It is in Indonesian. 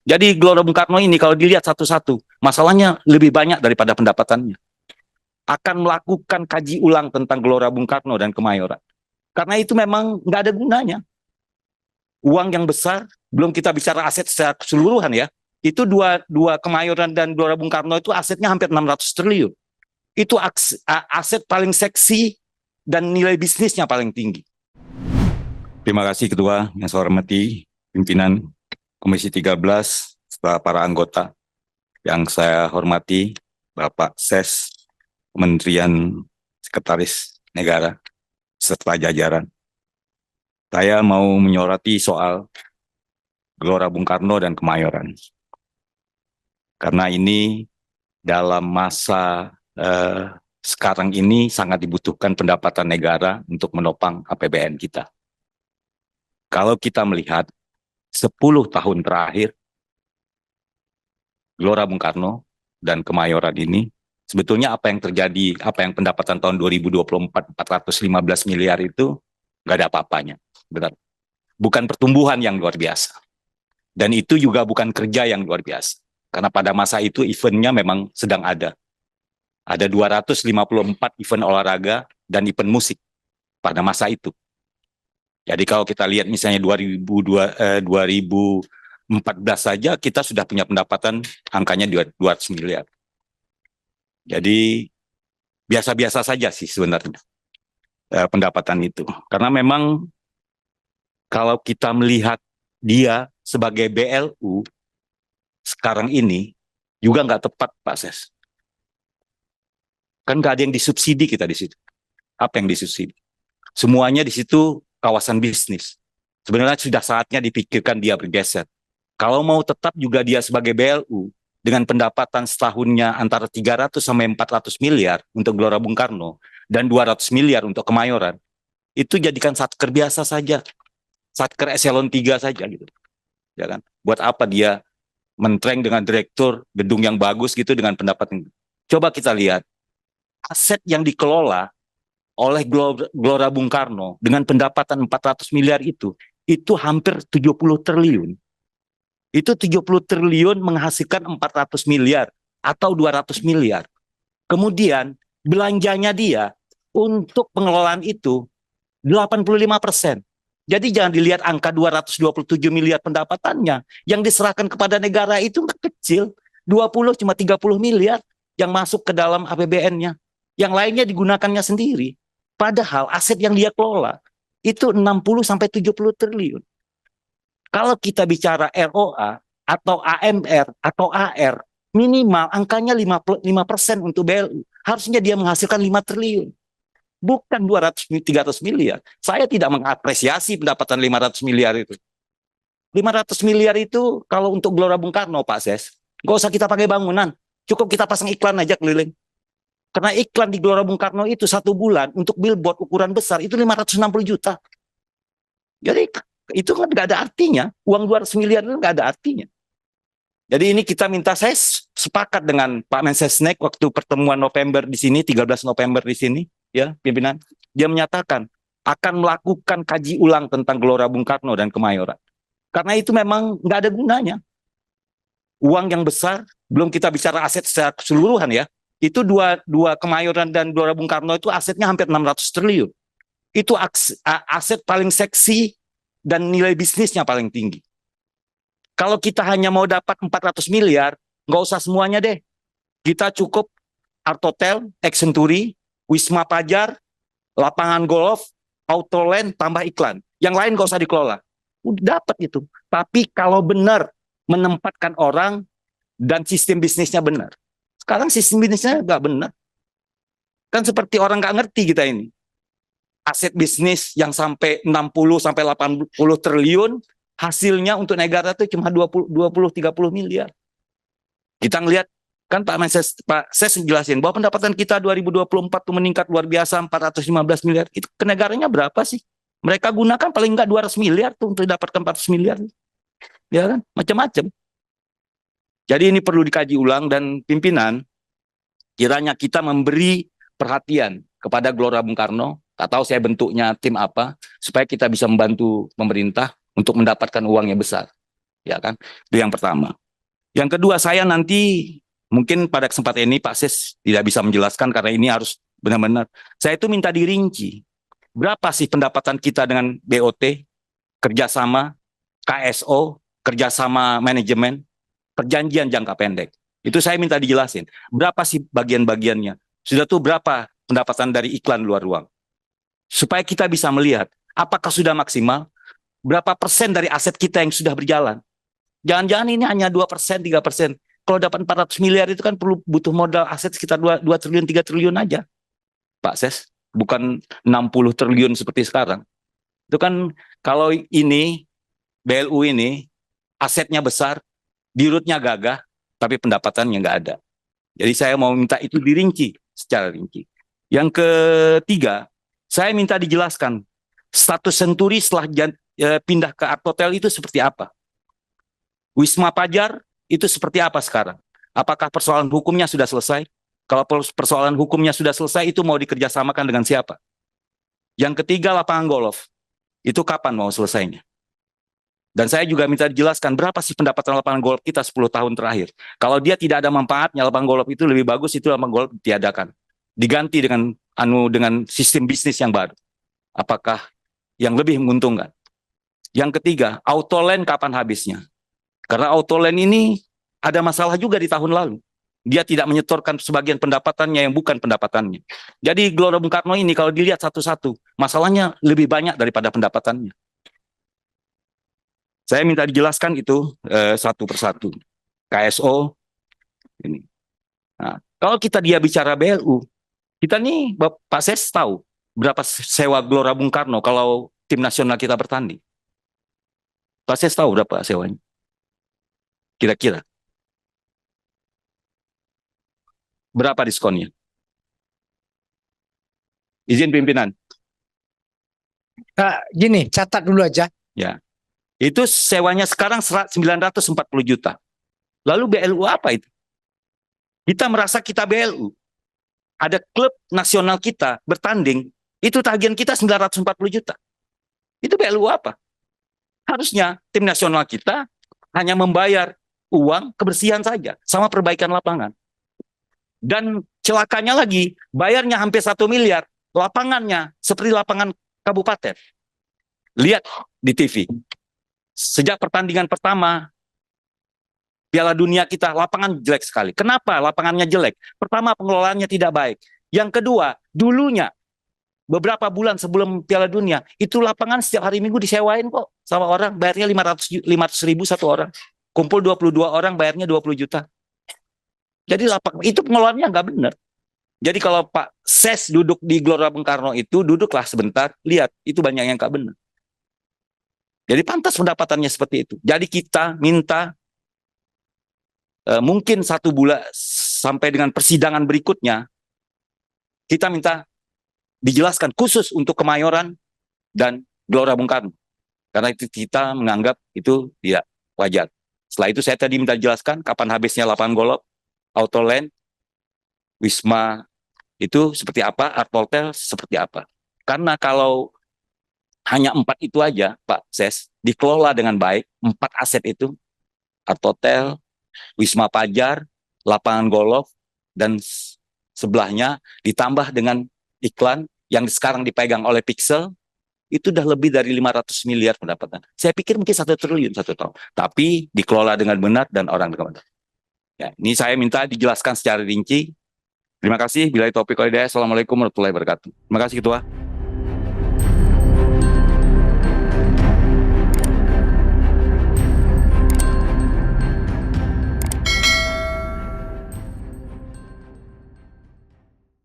Jadi Gelora Bung Karno ini kalau dilihat satu-satu, masalahnya lebih banyak daripada pendapatannya. Akan melakukan kaji ulang tentang Gelora Bung Karno dan Kemayoran. Karena itu memang nggak ada gunanya. Uang yang besar, belum kita bicara aset secara keseluruhan ya, itu dua Kemayoran dan Gelora Bung Karno itu asetnya hampir 600 triliun. Itu aset paling seksi dan nilai bisnisnya paling tinggi. Terima kasih Ketua yang saya hormati, pimpinan Komisi 13, serta para anggota yang saya hormati, Bapak Ses, Kementerian Sekretaris Negara, serta jajaran. Saya mau menyoroti soal Gelora Bung Karno dan Kemayoran. Karena ini dalam masa sekarang ini sangat dibutuhkan pendapatan negara untuk menopang APBN kita. Kalau kita melihat 10 tahun terakhir, Gelora Bung Karno dan Kemayoran ini, sebetulnya apa yang terjadi, apa yang pendapatan tahun 2024 415 miliar itu nggak ada apa-apanya. Benar. Bukan pertumbuhan yang luar biasa. Dan itu juga bukan kerja yang luar biasa. Karena pada masa itu eventnya memang sedang ada. Ada 254 event olahraga dan event musik pada masa itu. Jadi kalau kita lihat misalnya 2014 saja kita sudah punya pendapatan angkanya 200 miliar. Jadi biasa-biasa saja sih sebenarnya pendapatan itu. Karena memang kalau kita melihat dia sebagai BLU sekarang ini juga nggak tepat Pak Ses. Kan nggak ada yang disubsidi kita di situ. Apa yang disubsidi? Semuanya di situ kawasan bisnis. Sebenarnya sudah saatnya dipikirkan dia bergeser. Kalau mau tetap juga dia sebagai BLU dengan pendapatan setahunnya antara 300 sampai 400 miliar untuk Gelora Bung Karno dan 200 miliar untuk Kemayoran, itu jadikan satker biasa saja. Satker eselon 3 saja gitu. Ya kan? Buat apa dia mentreng dengan direktur gedung yang bagus gitu dengan pendapatan. Coba kita lihat aset yang dikelola oleh Gelora Bung Karno dengan pendapatan 400 miliar itu hampir 70 triliun. Itu 70 triliun menghasilkan 400 miliar atau 200 miliar. Kemudian belanjanya dia untuk pengelolaan itu 85%. Jadi jangan dilihat angka 227 miliar pendapatannya. Yang diserahkan kepada negara itu kecil. 20 cuma 30 miliar yang masuk ke dalam APBN-nya. Yang lainnya digunakannya sendiri. Padahal aset yang dia kelola itu 60 sampai 70 triliun. Kalau kita bicara ROA atau AMR atau AR, minimal angkanya 5% untuk BLU. Harusnya dia menghasilkan 5 triliun. Bukan 200-300 miliar. Saya tidak mengapresiasi pendapatan 500 miliar itu. 500 miliar itu kalau untuk Gelora Bung Karno, Pak Ses, nggak usah kita pakai bangunan. Cukup kita pasang iklan aja keliling. Karena iklan di Gelora Bung Karno itu 1 bulan untuk billboard ukuran besar itu 560 juta. Jadi itu kan nggak ada artinya. Uang 200 miliar itu nggak ada artinya. Jadi ini kita minta, saya sepakat dengan Pak Mensesnek waktu pertemuan November di sini, 13 November di sini, ya pimpinan. Dia menyatakan akan melakukan kaji ulang tentang Gelora Bung Karno dan Kemayoran. Karena itu memang nggak ada gunanya. Uang yang besar, belum kita bicara aset secara keseluruhan ya, itu dua Kemayoran dan Gelora Bung Karno itu asetnya hampir 600 triliun. Itu aset paling seksi dan nilai bisnisnya paling tinggi. Kalau kita hanya mau dapat 400 miliar, nggak usah semuanya deh. Kita cukup Art Hotel, Excentury, Wisma Pajar, lapangan golf, Autoland, tambah iklan. Yang lain nggak usah dikelola. Udah dapat itu. Tapi kalau benar menempatkan orang dan sistem bisnisnya benar. Sekarang sistem bisnisnya nggak benar. Kan seperti orang nggak ngerti kita ini. Aset bisnis yang sampai 60 sampai 80 triliun, hasilnya untuk negara itu cuma 20-30 miliar. Kita ngelihat kan Pak Ses jelasin bahwa pendapatan kita 2024 itu meningkat luar biasa 415 miliar. Itu ke negaranya berapa sih? Mereka gunakan paling enggak 200 miliar tuh untuk dapatkan 400 miliar. Ya kan? Macam-macam. Jadi ini perlu dikaji ulang dan pimpinan kiranya kita memberi perhatian kepada Gelora Bung Karno. Tak tahu saya bentuknya tim apa supaya kita bisa membantu pemerintah untuk mendapatkan uang yang besar. ya kan? Itu yang pertama. Yang kedua, saya nanti mungkin pada kesempatan ini Pak Ses tidak bisa menjelaskan karena ini harus benar-benar. Saya itu minta dirinci. Berapa sih pendapatan kita dengan BOT, kerjasama, KSO, kerjasama manajemen, perjanjian jangka pendek. Itu saya minta dijelasin. Berapa sih bagian-bagiannya? Sudah tuh berapa pendapatan dari iklan luar ruang? Supaya kita bisa melihat apakah sudah maksimal, berapa persen dari aset kita yang sudah berjalan. Jangan-jangan ini hanya 2%, 3%. Kalau dapat 400 miliar itu kan perlu butuh modal aset sekitar 2 triliun, 3 triliun aja. Pak Ses, bukan 60 triliun seperti sekarang. Itu kan kalau ini, BLU ini, asetnya besar, dirutnya gagah, tapi pendapatannya nggak ada. Jadi saya mau minta itu dirinci secara rinci. Yang ketiga, saya minta dijelaskan status Senturi setelah pindah ke Art Hotel itu seperti apa. Wisma Pajar itu seperti apa sekarang? Apakah persoalan hukumnya sudah selesai? Kalau persoalan hukumnya sudah selesai, itu mau dikerjasamakan dengan siapa? Yang ketiga, lapangan golf. Itu kapan mau selesainya? Dan saya juga minta dijelaskan berapa sih pendapatan lapangan golf kita 10 tahun terakhir. Kalau dia tidak ada manfaatnya, lapangan golf itu lebih bagus, itu lapangan golf ditiadakan. Diganti dengan sistem bisnis yang baru. Apakah yang lebih menguntungkan? Yang ketiga, Autoland kapan habisnya? Karena Autoland ini ada masalah juga di tahun lalu. Dia tidak menyetorkan sebagian pendapatannya yang bukan pendapatannya. Jadi Gelora Bung Karno ini kalau dilihat satu-satu, masalahnya lebih banyak daripada pendapatannya. Saya minta dijelaskan itu satu persatu. KSO ini. Nah, kalau dia bicara BLU, kita nih Pak Ses tahu berapa sewa Gelora Bung Karno kalau tim nasional kita bertanding. Pak Ses tahu berapa sewanya? Kira-kira berapa diskonnya? Izin pimpinan. Gini, catat dulu aja. Ya, itu sewanya sekarang 940 juta. Lalu BLU apa itu? Kita merasa kita BLU. Ada klub nasional kita bertanding, itu tagihan kita 940 juta. Itu BLU apa? Harusnya tim nasional kita hanya membayar uang kebersihan saja, sama perbaikan lapangan. Dan celakanya lagi, bayarnya hampir 1 miliar, lapangannya seperti lapangan kabupaten. Lihat di TV. Sejak pertandingan pertama, Piala Dunia kita, lapangan jelek sekali. Kenapa lapangannya jelek? Pertama, pengelolaannya tidak baik. Yang kedua, dulunya, beberapa bulan sebelum Piala Dunia, itu lapangan setiap hari Minggu disewain kok sama orang, bayarnya 500 ribu satu orang. Kumpul 22 orang, bayarnya 20 juta. Jadi itu pengelolaannya nggak benar. Jadi kalau Pak Ses duduk di Gelora Bung Karno itu, duduklah sebentar, lihat, itu banyak yang nggak benar. Jadi pantas pendapatannya seperti itu. Jadi kita minta mungkin 1 bulan sampai dengan persidangan berikutnya, kita minta dijelaskan khusus untuk Kemayoran dan Gelora Bung Karno. Karena itu kita menganggap itu tidak wajar. Setelah itu saya tadi minta dijelaskan kapan habisnya lapangan golf, Autoland, Wisma itu seperti apa, Art Hotel seperti apa. Karena kalau hanya 4 itu aja, Pak Ses, dikelola dengan baik, 4 aset itu, Art Hotel, Wisma Pajar, lapangan golf, dan sebelahnya ditambah dengan iklan yang sekarang dipegang oleh Pixel, itu udah lebih dari 500 miliar pendapatan. Saya pikir mungkin 1 triliun 1 tahun. Tapi dikelola dengan benar dan orang dengan benar. Ya, ini saya minta dijelaskan secara rinci. Terima kasih. Bila taufiq wal hidayah. Assalamualaikum warahmatullahi wabarakatuh. Terima kasih Ketua.